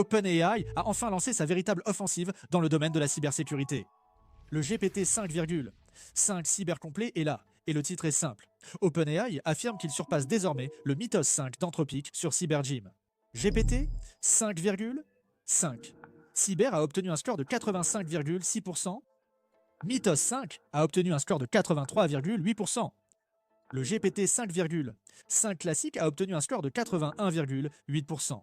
OpenAI a enfin lancé sa véritable offensive dans le domaine de la cybersécurité. Le GPT 5,5 cybercomplet est là, et le titre est simple. OpenAI affirme qu'il surpasse désormais le Mythos 5 d'Anthropic sur CyberGym. GPT 5,5. Cyber a obtenu un score de 85,6%. Mythos 5 a obtenu un score de 83,8%. Le GPT 5,5 classique a obtenu un score de 81,8%.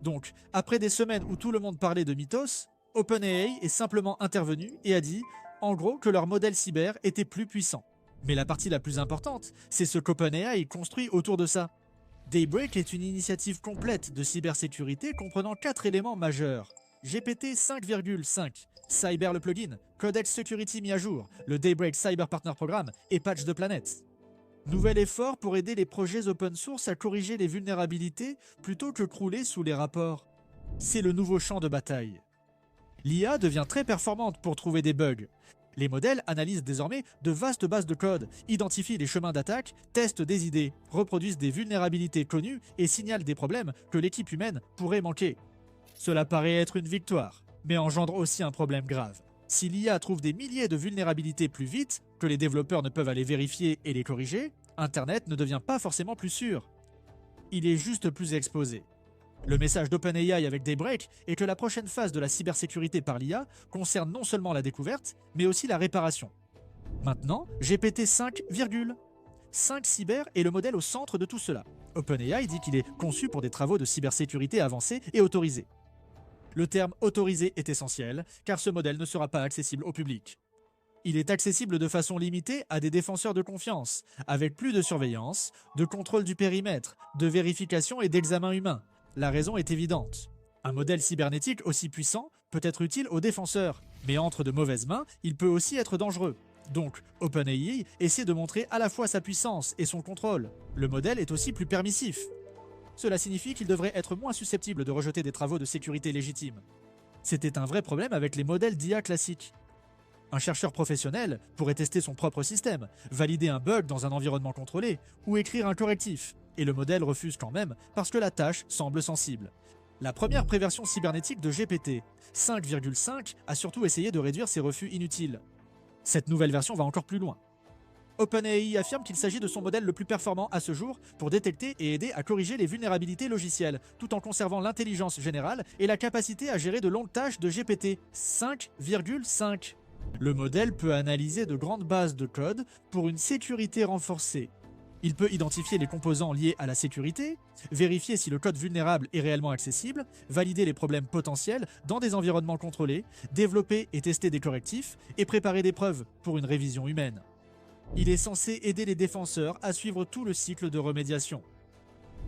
Donc, après des semaines où tout le monde parlait de Mythos, OpenAI est simplement intervenu et a dit, en gros, que leur modèle cyber était plus puissant. Mais la partie la plus importante, c'est ce qu'OpenAI construit autour de ça. Daybreak est une initiative complète de cybersécurité comprenant 4 éléments majeurs. GPT 5,5, Cyber le plugin, Codex Security mis à jour, le Daybreak Cyber Partner Programme et patch de planète. Nouvel effort pour aider les projets open source à corriger les vulnérabilités plutôt que crouler sous les rapports. C'est le nouveau champ de bataille. L'IA devient très performante pour trouver des bugs. Les modèles analysent désormais de vastes bases de code, identifient les chemins d'attaque, testent des idées, reproduisent des vulnérabilités connues et signalent des problèmes que l'équipe humaine pourrait manquer. Cela paraît être une victoire, mais engendre aussi un problème grave. Si l'IA trouve des milliers de vulnérabilités plus vite, que les développeurs ne peuvent aller vérifier et les corriger, Internet ne devient pas forcément plus sûr. Il est juste plus exposé. Le message d'OpenAI avec Daybreak est que la prochaine phase de la cybersécurité par l'IA concerne non seulement la découverte, mais aussi la réparation. Maintenant, GPT 5,5 cyber est le modèle au centre de tout cela. OpenAI dit qu'il est conçu pour des travaux de cybersécurité avancés et autorisés. Le terme autorisé est essentiel, car ce modèle ne sera pas accessible au public. Il est accessible de façon limitée à des défenseurs de confiance, avec plus de surveillance, de contrôle du périmètre, de vérification et d'examen humain. La raison est évidente. Un modèle cybernétique aussi puissant peut être utile aux défenseurs, mais entre de mauvaises mains, il peut aussi être dangereux. Donc, OpenAI essaie de montrer à la fois sa puissance et son contrôle. Le modèle est aussi plus permissif. Cela signifie qu'il devrait être moins susceptible de rejeter des travaux de sécurité légitimes. C'était un vrai problème avec les modèles d'IA classiques. Un chercheur professionnel pourrait tester son propre système, valider un bug dans un environnement contrôlé ou écrire un correctif, et le modèle refuse quand même parce que la tâche semble sensible. La première préversion cybernétique de GPT 5,5 a surtout essayé de réduire ces refus inutiles. Cette nouvelle version va encore plus loin. OpenAI affirme qu'il s'agit de son modèle le plus performant à ce jour pour détecter et aider à corriger les vulnérabilités logicielles, tout en conservant l'intelligence générale et la capacité à gérer de longues tâches de GPT 5,5. Le modèle peut analyser de grandes bases de code pour une sécurité renforcée. Il peut identifier les composants liés à la sécurité, vérifier si le code vulnérable est réellement accessible, valider les problèmes potentiels dans des environnements contrôlés, développer et tester des correctifs et préparer des preuves pour une révision humaine. Il est censé aider les défenseurs à suivre tout le cycle de remédiation.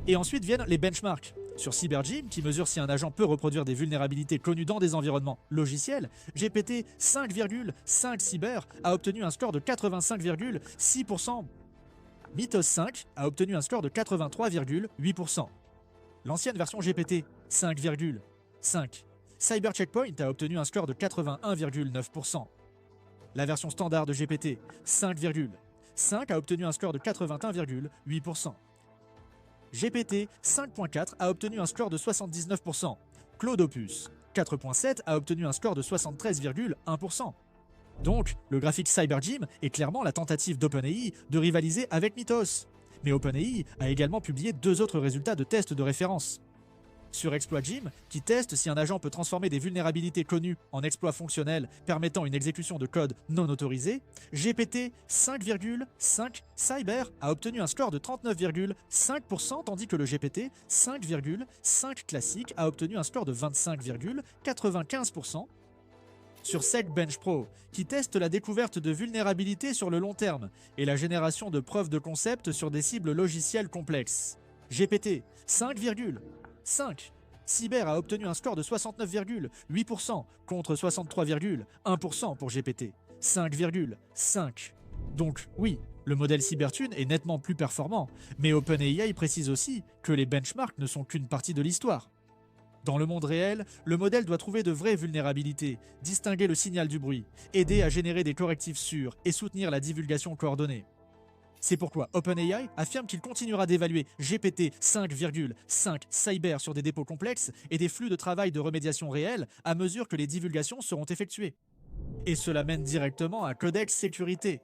Et ensuite viennent les benchmarks. Sur CyberGym, qui mesure si un agent peut reproduire des vulnérabilités connues dans des environnements logiciels, GPT 5,5 cyber a obtenu un score de 85,6%. Mythos 5 a obtenu un score de 83,8%. L'ancienne version GPT 5,5. Cyber Checkpoint a obtenu un score de 81,9%. La version standard de GPT 5,5 a obtenu un score de 81,8%. GPT 5.4 a obtenu un score de 79%. Claude Opus 4.7 a obtenu un score de 73,1%. Donc, le graphique CyberGym est clairement la tentative d'OpenAI de rivaliser avec Mythos. Mais OpenAI a également publié 2 autres résultats de tests de référence. Sur ExploitGym, qui teste si un agent peut transformer des vulnérabilités connues en exploits fonctionnels permettant une exécution de code non autorisé, GPT 5,5 Cyber a obtenu un score de 39,5% tandis que le GPT 5,5 classique a obtenu un score de 25,95%. Sur Seqbench Pro, qui teste la découverte de vulnérabilités sur le long terme et la génération de preuves de concept sur des cibles logicielles complexes. GPT 5,5 Cyber a obtenu un score de 69,8% contre 63,1% pour GPT 5,5. Donc oui, le modèle Cybertune est nettement plus performant, mais OpenAI précise aussi que les benchmarks ne sont qu'une partie de l'histoire. Dans le monde réel, le modèle doit trouver de vraies vulnérabilités, distinguer le signal du bruit, aider à générer des correctifs sûrs et soutenir la divulgation coordonnée. C'est pourquoi OpenAI affirme qu'il continuera d'évaluer GPT 5,5 Cyber sur des dépôts complexes et des flux de travail de remédiation réels à mesure que les divulgations seront effectuées. Et cela mène directement à Codex Sécurité.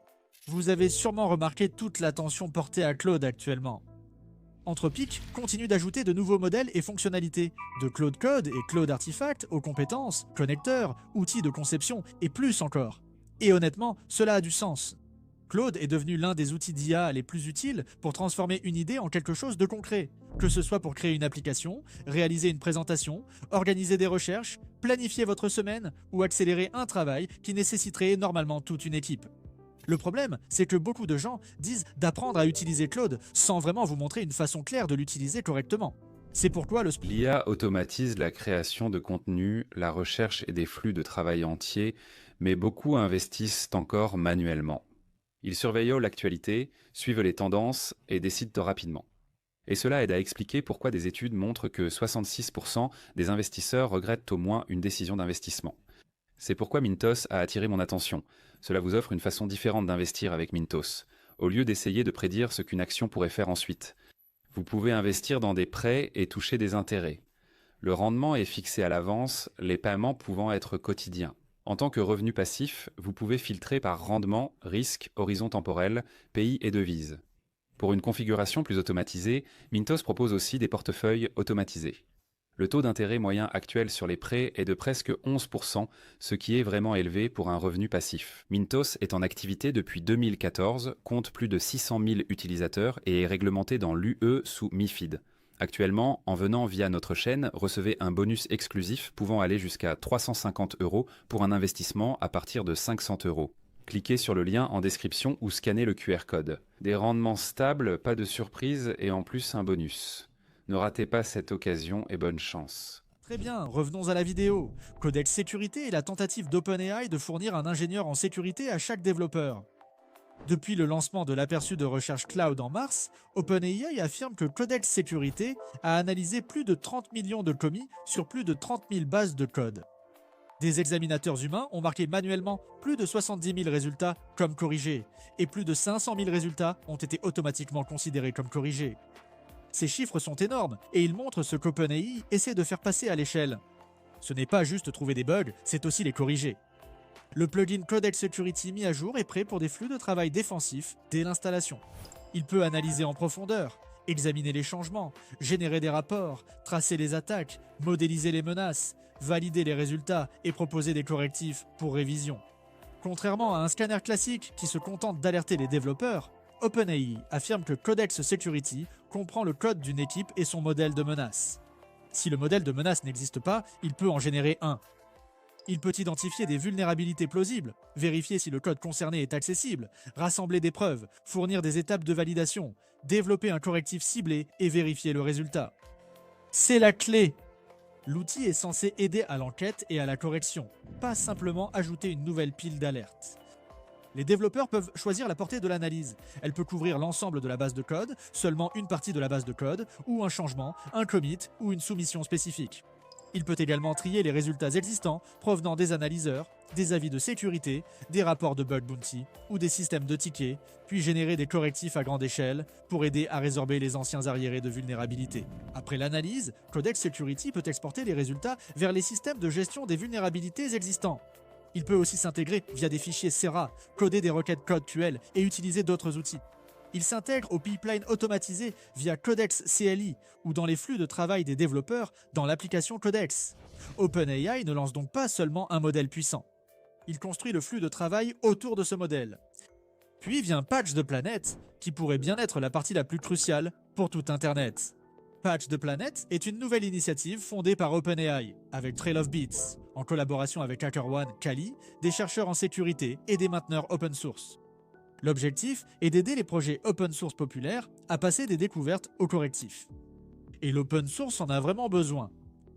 Vous avez sûrement remarqué toute l'attention portée à Claude actuellement. Anthropic continue d'ajouter de nouveaux modèles et fonctionnalités, de Claude Code et Claude Artifact aux compétences, connecteurs, outils de conception et plus encore. Et honnêtement, cela a du sens. Claude est devenu l'un des outils d'IA les plus utiles pour transformer une idée en quelque chose de concret, que ce soit pour créer une application, réaliser une présentation, organiser des recherches, planifier votre semaine ou accélérer un travail qui nécessiterait normalement toute une équipe. Le problème, c'est que beaucoup de gens disent d'apprendre à utiliser Claude sans vraiment vous montrer une façon claire de l'utiliser correctement. C'est pourquoi L'IA automatise la création de contenu, la recherche et des flux de travail entiers, mais beaucoup investissent encore manuellement. Ils surveillent l'actualité, suivent les tendances et décident rapidement. Et cela aide à expliquer pourquoi des études montrent que 66% des investisseurs regrettent au moins une décision d'investissement. C'est pourquoi Mintos a attiré mon attention. Cela vous offre une façon différente d'investir avec Mintos, au lieu d'essayer de prédire ce qu'une action pourrait faire ensuite. Vous pouvez investir dans des prêts et toucher des intérêts. Le rendement est fixé à l'avance, les paiements pouvant être quotidiens. En tant que revenu passif, vous pouvez filtrer par rendement, risque, horizon temporel, pays et devise. Pour une configuration plus automatisée, Mintos propose aussi des portefeuilles automatisés. Le taux d'intérêt moyen actuel sur les prêts est de presque 11%, ce qui est vraiment élevé pour un revenu passif. Mintos est en activité depuis 2014, compte plus de 600 000 utilisateurs et est réglementé dans l'UE sous MiFID. Actuellement, en venant via notre chaîne, recevez un bonus exclusif pouvant aller jusqu'à 350 € pour un investissement à partir de 500 €. Cliquez sur le lien en description ou scannez le QR code. Des rendements stables, pas de surprise et en plus un bonus. Ne ratez pas cette occasion et bonne chance. Très bien, revenons à la vidéo. Codex Sécurité est la tentative d'OpenAI de fournir un ingénieur en sécurité à chaque développeur. Depuis le lancement de l'aperçu de recherche cloud en mars, OpenAI affirme que Codex Sécurité a analysé plus de 30 millions de commis sur plus de 30 000 bases de code. Des examinateurs humains ont marqué manuellement plus de 70 000 résultats comme corrigés, et plus de 500 000 résultats ont été automatiquement considérés comme corrigés. Ces chiffres sont énormes et ils montrent ce qu'OpenAI essaie de faire passer à l'échelle. Ce n'est pas juste trouver des bugs, c'est aussi les corriger. Le plugin Codex Security mis à jour est prêt pour des flux de travail défensifs dès l'installation. Il peut analyser en profondeur, examiner les changements, générer des rapports, tracer les attaques, modéliser les menaces, valider les résultats et proposer des correctifs pour révision. Contrairement à un scanner classique qui se contente d'alerter les développeurs, OpenAI affirme que Codex Security comprend le code d'une équipe et son modèle de menace. Si le modèle de menace n'existe pas, il peut en générer un. Il peut identifier des vulnérabilités plausibles, vérifier si le code concerné est accessible, rassembler des preuves, fournir des étapes de validation, développer un correctif ciblé et vérifier le résultat. C'est la clé! L'outil est censé aider à l'enquête et à la correction, pas simplement ajouter une nouvelle pile d'alertes. Les développeurs peuvent choisir la portée de l'analyse. Elle peut couvrir l'ensemble de la base de code, seulement une partie de la base de code, ou un changement, un commit ou une soumission spécifique. Il peut également trier les résultats existants provenant des analyseurs, des avis de sécurité, des rapports de bug bounty ou des systèmes de tickets, puis générer des correctifs à grande échelle pour aider à résorber les anciens arriérés de vulnérabilité. Après l'analyse, Codex Security peut exporter les résultats vers les systèmes de gestion des vulnérabilités existants. Il peut aussi s'intégrer via des fichiers Sera, coder des requêtes CodeQL et utiliser d'autres outils. Il s'intègre aux pipelines automatisés via Codex CLI ou dans les flux de travail des développeurs dans l'application Codex. OpenAI ne lance donc pas seulement un modèle puissant. Il construit le flux de travail autour de ce modèle. Puis vient Patch the Planet, qui pourrait bien être la partie la plus cruciale pour tout Internet. Patch the Planet est une nouvelle initiative fondée par OpenAI, avec Trail of Bits, en collaboration avec HackerOne, Kali, des chercheurs en sécurité et des mainteneurs open source. L'objectif est d'aider les projets open source populaires à passer des découvertes aux correctifs. Et l'open source en a vraiment besoin.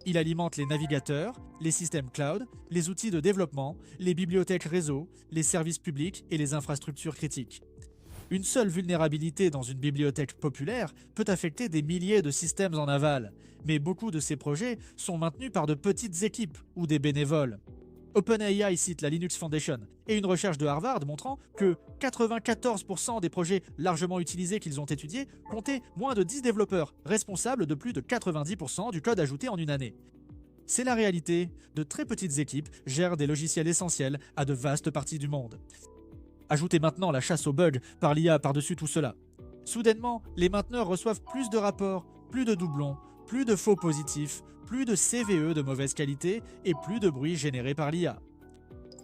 Il alimente les navigateurs, les systèmes cloud, les outils de développement, les bibliothèques réseau, les services publics et les infrastructures critiques. Une seule vulnérabilité dans une bibliothèque populaire peut affecter des milliers de systèmes en aval, mais beaucoup de ces projets sont maintenus par de petites équipes ou des bénévoles. OpenAI cite la Linux Foundation et une recherche de Harvard montrant que 94% des projets largement utilisés qu'ils ont étudiés comptaient moins de 10 développeurs, responsables de plus de 90% du code ajouté en une année. C'est la réalité, de très petites équipes gèrent des logiciels essentiels à de vastes parties du monde. Ajoutez maintenant la chasse aux bugs par l'IA par-dessus tout cela. Soudainement, les mainteneurs reçoivent plus de rapports, plus de doublons, plus de faux positifs, plus de CVE de mauvaise qualité et plus de bruit généré par l'IA.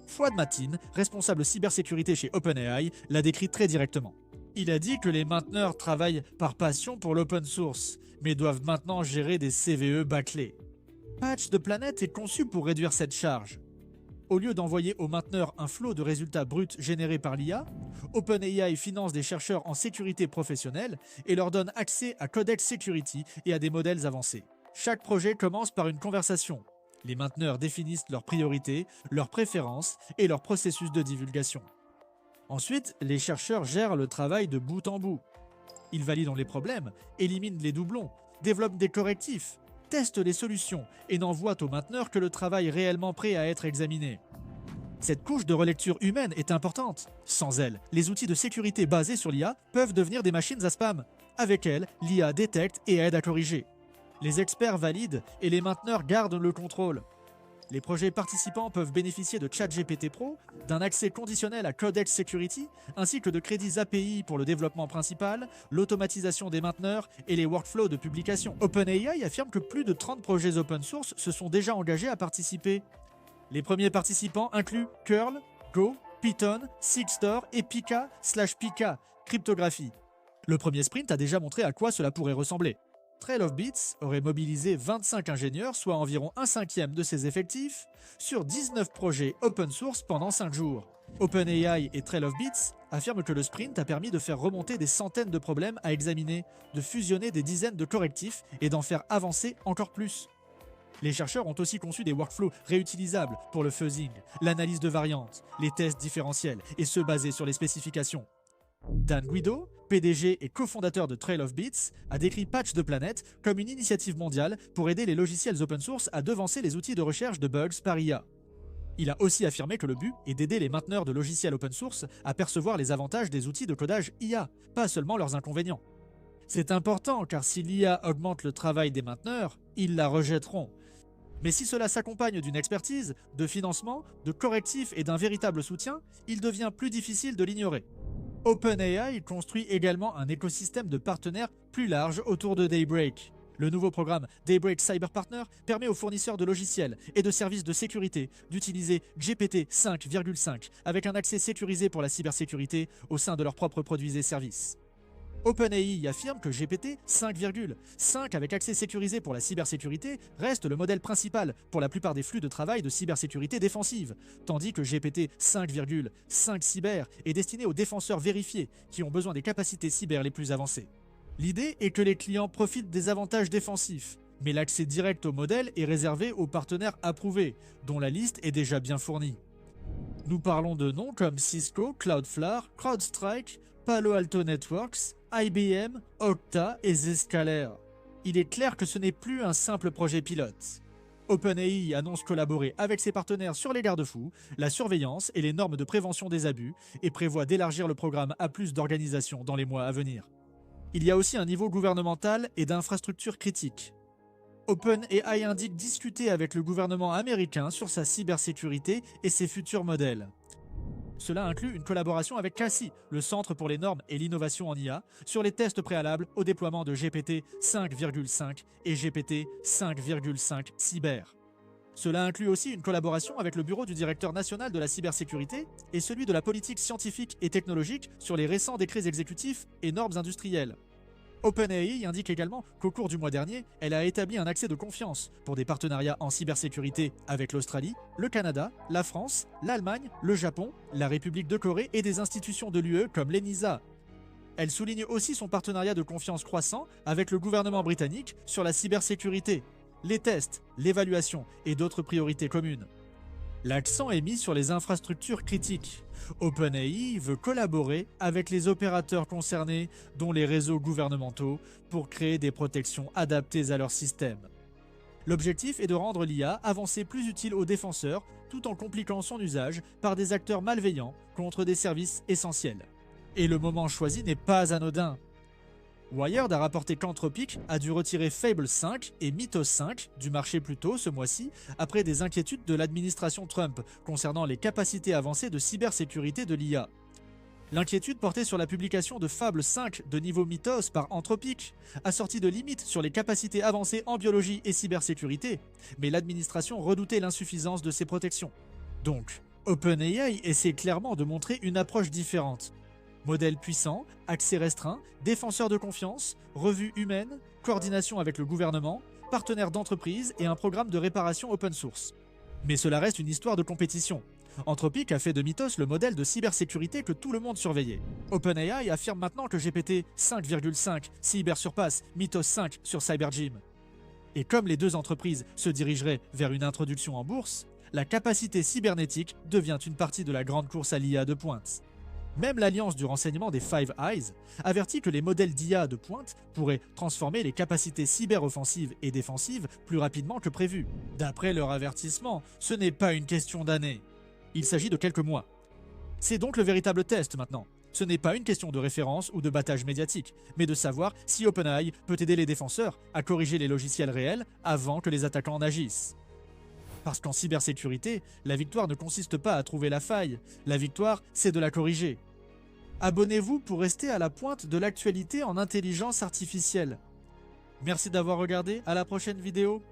Fouad Matin, responsable cybersécurité chez OpenAI, l'a décrit très directement. Il a dit que les mainteneurs travaillent par passion pour l'open source, mais doivent maintenant gérer des CVE bâclés. Patch de Planet est conçu pour réduire cette charge. Au lieu d'envoyer aux mainteneurs un flot de résultats bruts générés par l'IA, OpenAI finance des chercheurs en sécurité professionnelle et leur donne accès à Codex Security et à des modèles avancés. Chaque projet commence par une conversation. Les mainteneurs définissent leurs priorités, leurs préférences et leur processus de divulgation. Ensuite, les chercheurs gèrent le travail de bout en bout. Ils valident les problèmes, éliminent les doublons, développent des correctifs, testent les solutions et n'envoient aux mainteneurs que le travail réellement prêt à être examiné. Cette couche de relecture humaine est importante. Sans elle, les outils de sécurité basés sur l'IA peuvent devenir des machines à spam. Avec elle, l'IA détecte et aide à corriger. Les experts valident et les mainteneurs gardent le contrôle. Les projets participants peuvent bénéficier de ChatGPT Pro, d'un accès conditionnel à Codex Security, ainsi que de crédits API pour le développement principal, l'automatisation des mainteneurs et les workflows de publication. OpenAI affirme que plus de 30 projets open source se sont déjà engagés à participer. Les premiers participants incluent Curl, Go, Python, Sigstore et Pika/Pika, cryptographie. Le premier sprint a déjà montré à quoi cela pourrait ressembler. Trail of Bits aurait mobilisé 25 ingénieurs, soit environ un cinquième de ses effectifs, sur 19 projets open source pendant 5 jours. OpenAI et Trail of Bits affirment que le sprint a permis de faire remonter des centaines de problèmes à examiner, de fusionner des dizaines de correctifs et d'en faire avancer encore plus. Les chercheurs ont aussi conçu des workflows réutilisables pour le fuzzing, l'analyse de variantes, les tests différentiels et ceux basés sur les spécifications. Dan Guido, PDG et cofondateur de Trail of Bits, a décrit Patch de Planet comme une initiative mondiale pour aider les logiciels open source à devancer les outils de recherche de bugs par IA. Il a aussi affirmé que le but est d'aider les mainteneurs de logiciels open source à percevoir les avantages des outils de codage IA, pas seulement leurs inconvénients. C'est important car si l'IA augmente le travail des mainteneurs, ils la rejetteront. Mais si cela s'accompagne d'une expertise, de financement, de correctifs et d'un véritable soutien, il devient plus difficile de l'ignorer. OpenAI construit également un écosystème de partenaires plus large autour de Daybreak. Le nouveau programme Daybreak Cyber Partner permet aux fournisseurs de logiciels et de services de sécurité d'utiliser GPT 5,5 avec un accès sécurisé pour la cybersécurité au sein de leurs propres produits et services. OpenAI affirme que GPT 5,5 avec accès sécurisé pour la cybersécurité reste le modèle principal pour la plupart des flux de travail de cybersécurité défensive, tandis que GPT 5,5 cyber est destiné aux défenseurs vérifiés qui ont besoin des capacités cyber les plus avancées. L'idée est que les clients profitent des avantages défensifs, mais l'accès direct au modèle est réservé aux partenaires approuvés, dont la liste est déjà bien fournie. Nous parlons de noms comme Cisco, Cloudflare, CrowdStrike, Palo Alto Networks, IBM, Okta et Zscaler. Il est clair que ce n'est plus un simple projet pilote. OpenAI annonce collaborer avec ses partenaires sur les garde-fous, la surveillance et les normes de prévention des abus et prévoit d'élargir le programme à plus d'organisations dans les mois à venir. Il y a aussi un niveau gouvernemental et d'infrastructures critiques. OpenAI indique discuter avec le gouvernement américain sur sa cybersécurité et ses futurs modèles. Cela inclut une collaboration avec CACI, le Centre pour les normes et l'innovation en IA, sur les tests préalables au déploiement de GPT 5,5 et GPT 5,5 Cyber. Cela inclut aussi une collaboration avec le Bureau du directeur national de la cybersécurité et celui de la politique scientifique et technologique sur les récents décrets exécutifs et normes industrielles. OpenAI indique également qu'au cours du mois dernier, elle a établi un accès de confiance pour des partenariats en cybersécurité avec l'Australie, le Canada, la France, l'Allemagne, le Japon, la République de Corée et des institutions de l'UE comme l'ENISA. Elle souligne aussi son partenariat de confiance croissant avec le gouvernement britannique sur la cybersécurité, les tests, l'évaluation et d'autres priorités communes. L'accent est mis sur les infrastructures critiques. OpenAI veut collaborer avec les opérateurs concernés, dont les réseaux gouvernementaux, pour créer des protections adaptées à leur système. L'objectif est de rendre l'IA avancée plus utile aux défenseurs tout en compliquant son usage par des acteurs malveillants contre des services essentiels. Et le moment choisi n'est pas anodin. Wired a rapporté qu'Anthropic a dû retirer Fable 5 et Mythos 5 du marché plus tôt ce mois-ci après des inquiétudes de l'administration Trump concernant les capacités avancées de cybersécurité de l'IA. L'inquiétude portait sur la publication de Fable 5 de niveau Mythos par Anthropic, assortie de limites sur les capacités avancées en biologie et cybersécurité, mais l'administration redoutait l'insuffisance de ces protections. Donc, OpenAI essaie clairement de montrer une approche différente. Modèle puissant, accès restreint, défenseur de confiance, revue humaine, coordination avec le gouvernement, partenaire d'entreprise et un programme de réparation open source. Mais cela reste une histoire de compétition. Anthropic a fait de Mythos le modèle de cybersécurité que tout le monde surveillait. OpenAI affirme maintenant que GPT 5,5 cyber-surpasse Mythos 5 sur CyberGym. Et comme les deux entreprises se dirigeraient vers une introduction en bourse, la capacité cybernétique devient une partie de la grande course à l'IA de pointe. Même l'Alliance du renseignement des Five Eyes avertit que les modèles d'IA de pointe pourraient transformer les capacités cyber-offensives et défensives plus rapidement que prévu. D'après leur avertissement, ce n'est pas une question d'années. Il s'agit de quelques mois. C'est donc le véritable test maintenant. Ce n'est pas une question de référence ou de battage médiatique, mais de savoir si OpenAI peut aider les défenseurs à corriger les logiciels réels avant que les attaquants n'agissent. Parce qu'en cybersécurité, la victoire ne consiste pas à trouver la faille, la victoire, c'est de la corriger. Abonnez-vous pour rester à la pointe de l'actualité en intelligence artificielle. Merci d'avoir regardé, à la prochaine vidéo.